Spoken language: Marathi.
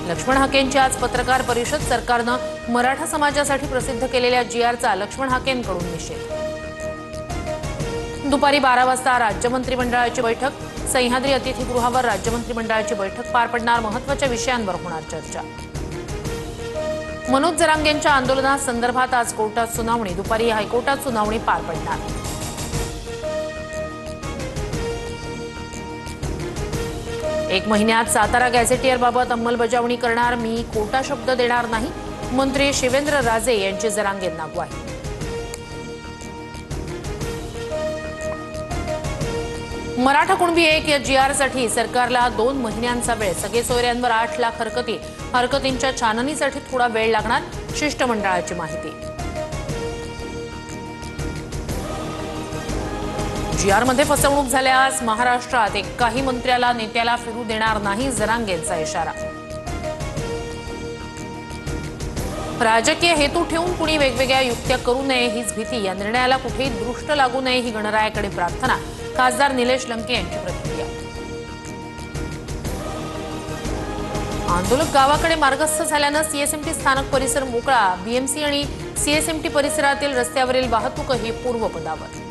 लक्ष्मण हाकेंची आज पत्रकार परिषद. सरकारनं मराठा समाजासाठी प्रसिद्ध केलेल्या जीआरचा लक्ष्मण हाकेंकडून निषेध. दुपारी 12 वाजता राज्य मंत्रिमंडळाची बैठक. सह्याद्री अतिथीगृहावर राज्य मंत्रिमंडळाची बैठक पार पडणार. महत्त्वाच्या विषयांवर होणार चर्चा. मनोज जरांगेंच्या आंदोलनासंदर्भात आज कोर्टात सुनावणी. दुपारी हायकोर्टात सुनावणी पार पडणार. एक महिन्यात सातारा गॅझेटियरबाबत अंमलबजावणी करणार. मी खोटा शब्द देणार नाही. मंत्री शिवेंद्र राजे यांची जरांगेंना ग्वाही. मराठा कुणबी एक या जीआरसाठी सरकारला 2 महिन्यांचा वेळ. सगळे सोयऱ्यांवर 8 लाख हरकती. हरकतींच्या छाननीसाठी थोडा वेळ लागणार. शिष्टमंडळाची माहिती. जीआरमध्ये फसवणूक झाल्यास महाराष्ट्रात एकाही मंत्र्याला नेत्याला फिरू देणार नाही. जरांगेंचा इशारा. राजकीय हेतू ठेवून कुणी वेगवेगळ्या युक्त्या करू नये हीच भीती. या निर्णयाला कुठेही दृष्ट लागू नये ही गणरायाकडे प्रार्थना. खासदार निलेश लंके यांची प्रतिक्रिया. आंदोलक गावाकडे मार्गस्थ झाल्यानं सीएसएमटी स्थानक परिसर मोकळा. बीएमसी आणि सीएसएमटी परिसरातील रस्त्यावरील वाहतूकही पूर्वपदावर.